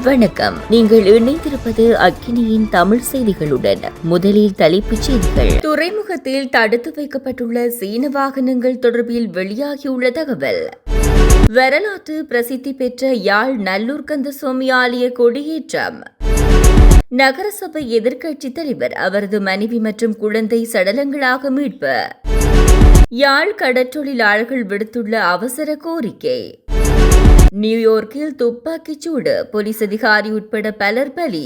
வணக்கம். நீங்கள் இணைந்திருப்பது அக்கினியின் தமிழ் செய்திகளுடன். முதலில் தலைப்புச் செய்திகள். துறைமுகத்தில் தடுத்து வைக்கப்பட்டுள்ள சீன வாகனங்கள் தொடர்பில் வெளியாகியுள்ள தகவல். வரலாற்று பிரசித்தி பெற்ற யாழ் நல்லூர் கந்தசுவாமி ஆலய கொடியேற்றம். நகரசபை எதிர்க்கட்சித் தலைவர் அவரது மனைவி மற்றும் குழந்தை சடலங்களாக மீட்பு. யாழ் கடற்றொழிலாளர்கள் விடுத்துள்ள அவசர கோரிக்கை. நியூயோர்க்கில் துப்பாக்கிச் சூடு, போலீஸ் அதிகாரி உட்பட பலர் பலி.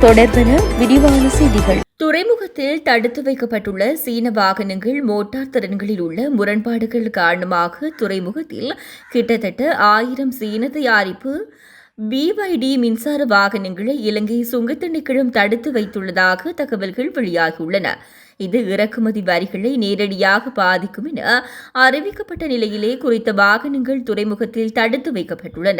தொடர்பென விரிவான செய்திகள். துறைமுகத்தில் தடுத்து வைக்கப்பட்டுள்ள சீன வாகனங்கள் மோட்டார் திறன்களில் உள்ள முரண்பாடுகள் காரணமாக துறைமுகத்தில் கிட்டத்தட்ட 1000 சீன தயாரிப்பு BYD மின்சார வாகனங்களை இலங்கை சுங்கத் திணைக்களம் தடுத்து வைத்துள்ளதாக தகவல்கள் வெளியாகியுள்ளன. இது இறக்குமதி வரிகளை நேரடியாக பாதிக்கும் என அறிவிக்கப்பட்ட நிலையிலே குறித்த வாகனங்கள் துறைமுகத்தில் தடுத்து வைக்கப்பட்டுள்ளன.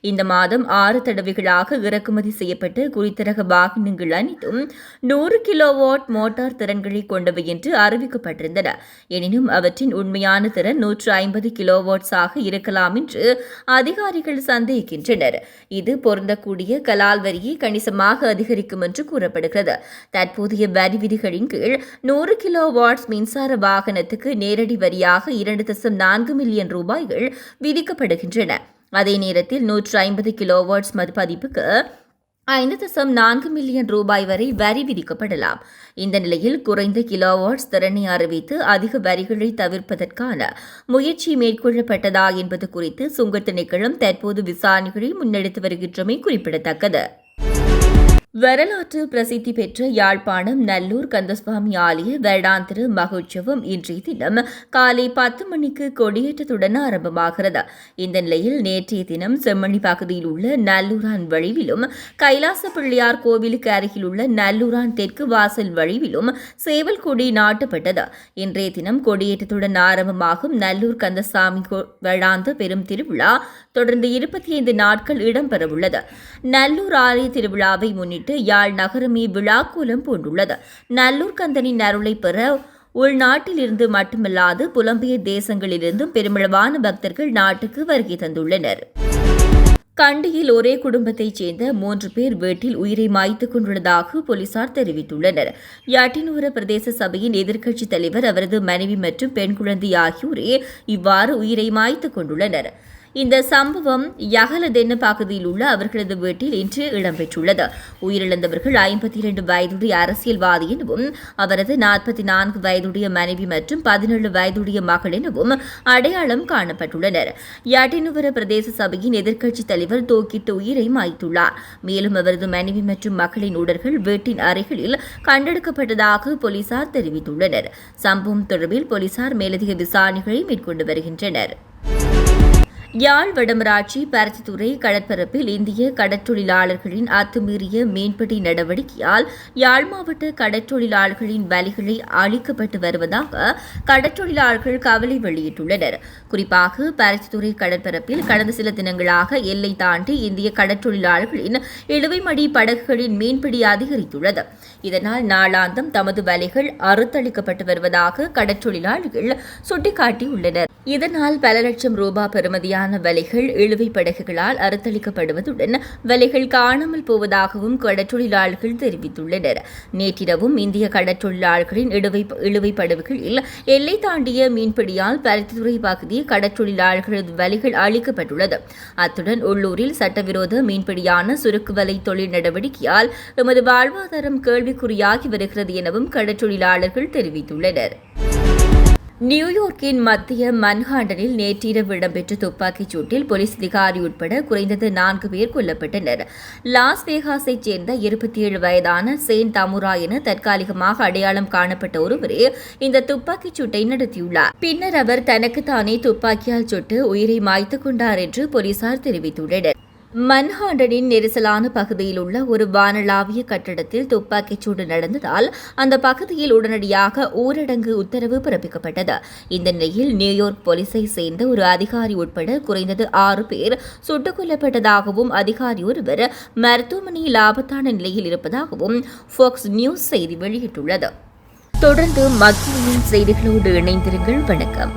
இந்த மாதம் 6 தடவைகளாக இறக்குமதி செய்யப்பட்ட குறித்த ரக வாகனங்கள் அனைத்தும் 100 கிலோவாட் மோட்டார் திறன்களை கொண்டவை என்று அறிவிக்கப்பட்டிருந்தன. எனினும் அவற்றின் உண்மையான திறன் 150 கிலோவாட்ஸாக இருக்கலாம் என்று அதிகாரிகள் சந்தேகிக்கின்றனர். இது பொருந்தக்கூடிய கலால் வரியை கணிசமாக அதிகரிக்கும் என்று கூறப்படுகிறது. தற்போதைய வரி விதிகளின் கீழ் 100 கிலோ வாட்ஸ் மின்சார வாகனத்துக்கு நேரடி வரியாக 2.4 மில்லியன் ரூபாய்கள் விதிக்கப்படுகின்றன. அதே நேரத்தில் 150 கிலோ வாட்ஸ் பதிப்புக்கு 5.4 மில்லியன் ரூபாய் வரை வரி விதிக்கப்படலாம். இந்த நிலையில் குறைந்த கிலோவாட்ஸ் திறனை அறிவித்து அதிக வரிகளை தவிர்ப்பதற்கான முயற்சி மேற்கொள்ளப்பட்டதா என்பது குறித்து சுங்கத் திணைக்களம் தற்போது விசாரணைகளை முன்னெடுத்து வருகின்றமை குறிப்பிடத்தக்கது. வரலாற்று பிரசித்தி பெற்ற யாழ்ப்பாணம் நல்லூர் கந்தசுவாமி ஆலய வருடாந்திர மகோற்சவம் இன்றைய தினம் காலை 10 மணிக்கு கொடியேற்றத்துடன் ஆரம்பமாகிறது. இந்த நிலையில் நேற்றைய தினம் செம்மணி பகுதியில் உள்ள நல்லூரான் வழிவிலும் கைலாச பிள்ளையார் கோவிலுக்கு அருகில் உள்ள நல்லூரான் தெற்கு வாசல் வழிவிலும் சேவல் கொடி நாட்டப்பட்டது. இன்றைய தினம் கொடியேற்றத்துடன் ஆரம்பமாகும் நல்லூர் கந்தசாமி வருடாந்த பெரும் திருவிழா தொடர்ந்து 25 நாட்கள் இடம்பெறவுள்ளது. நல்லூர் ஆலய திருவிழாவை முன்னிட்டு யாழ் நகரமே விழாக்கோலம் பூண்டுள்ளது. நல்லூர் கந்தனின் அருளை பெற உள்நாட்டிலிருந்து மட்டுமல்லாது புலம்பெயர் தேசங்களிலிருந்தும் பெருமளவான பக்தர்கள் நாட்டுக்கு வருகை தந்துள்ளனர். கண்டியில் ஒரே குடும்பத்தைச் சேர்ந்த 3 பேர் வீட்டில் உயிரை மாய்த்துக் கொண்டுள்ளதாக போலீசார் தெரிவித்துள்ளனர். யாட்டினூர பிரதேச சபையின் எதிர்க்கட்சித் தலைவர் அவரது மனைவி மற்றும் பெண் குழந்தை ஆகியோரே இவ்வாறு உயிரை மாய்த்துக் கொண்டுள்ளனர். இந்த சம்பவம் யகலதென்ன பகுதியில் உள்ள அவர்களது வீட்டில் இன்று இடம்பெற்றுள்ளது. உயிரிழந்தவர்கள் 52 வயதுடைய அரசியல்வாதி எனவும் அவரது 44 வயதுடைய மனைவி மற்றும் 17 வயதுடைய மகள் எனவும் அடையாளம் காணப்பட்டுள்ளனர். யாட்டினுவர பிரதேச சபையின் எதிர்க்கட்சித் தலைவர் தூக்கிட்டு உயிரை மாய்த்துள்ளார். மேலும் அவரது மனைவி மற்றும் மகளின் உடல்கள் வீட்டின் அருகில் கண்டெடுக்கப்பட்டதாக போலீசார் தெரிவித்துள்ளனர். சம்பவம் தொடர்பில் போலீசார் மேலதிக விசாரணைகளை மேற்கொண்டு வருகின்றனர். யாழ் வடமராட்சி பருத்தித்துறை கடற்பரப்பில் இந்திய கடற்றொழிலாளர்களின் அத்துமீறிய மீன்பிடி நடவடிக்கையால் யாழ் மாவட்ட கடற்றொழிலாளர்களின் வலிகளை அளிக்கப்பட்டு வருவதாக கடற்றொழிலாளர்கள் கவலை வெளியிட்டுள்ளனர். குறிப்பாக பருத்தித்துறை கடற்பரப்பில் கடந்த சில தினங்களாக எல்லை தாண்டி இந்திய கடற்றொழிலாளர்களின் இழுவைமடி படகுகளின் மீன்பிடி அதிகரித்துள்ளது. இதனால் நாளாந்தம் தமது வலைகள் அறுத்தளிக்கப்பட்டு வருவதாக கடற்றொழிலாளர்கள் சுட்டிக்காட்டியுள்ளனர். இதனால் பல லட்சம் ரூபாய் பெறுமதியான வலைகள் இழுவை படகுகளால் அறுத்தளிக்கப்படுவதுடன் வலைகள் காணாமல் போவதாகவும் கடற்றொழிலாளர்கள் தெரிவித்துள்ளனர். நேற்றிரவும் இந்திய கடற்றொழிலாளர்களின் இழுவை படகுகளில் எல்லை தாண்டிய மீன்பிடியால் பருத்தித்துறை பகுதி கடற்றொழிலாளர்களது வலைகள் அளிக்கப்பட்டுள்ளது. அத்துடன் உள்ளூரில் சட்டவிரோத மீன்பிடியான சுருக்கு வலை தொழில் நடவடிக்கையால் எமது வாழ்வாதாரம் கேள்விக்குறியாகி வருகிறது எனவும் கடற்றொழிலாளர்கள் தெரிவித்துள்ளனர். நியூயோர்க்கின் மத்திய மன்ஹாட்டனில் நேற்றிரவு இடம்பெற்ற துப்பாக்கிச் சூட்டில் போலீஸ் அதிகாரி உட்பட குறைந்தது 4 பேர் கொல்லப்பட்டனர். லாஸ் வேகாஸைச் சேர்ந்த 27 வயதான சேன் தமுரா என தற்காலிகமாக அடையாளம் காணப்பட்ட ஒருவரே இந்த துப்பாக்கிச் சூட்டை நடத்தியுள்ளார். பின்னர் அவர் தனக்குத்தானே துப்பாக்கியால் சுட்டு உயிரை மாய்த்துக் கொண்டார் என்று போலீசார் தெரிவித்துள்ளனர். மன்ஹாட்டனின் நெரிசலான பகுதியில் உள்ள ஒரு வானளாவிய கட்டடத்தில் துப்பாக்கிச்சூடு நடந்ததால் அந்த பகுதியில் உடனடியாக ஊரடங்கு உத்தரவு பிறப்பிக்கப்பட்டது. இந்த நிலையில் நியூயார்க் போலீஸை சேர்ந்த ஒரு அதிகாரி உட்பட குறைந்தது 6 பேர் சுட்டுக் கொல்லப்பட்டதாகவும் அதிகாரி ஒருவர் மருத்துவமனையில் ஆபத்தான நிலையில் இருப்பதாகவும் ஃபாக்ஸ் நியூஸ் செய்தி வெளியிட்டுள்ளது. தொடர்ந்து மக்களின் செய்திகளோடு இணைந்திருங்கள். வணக்கம்.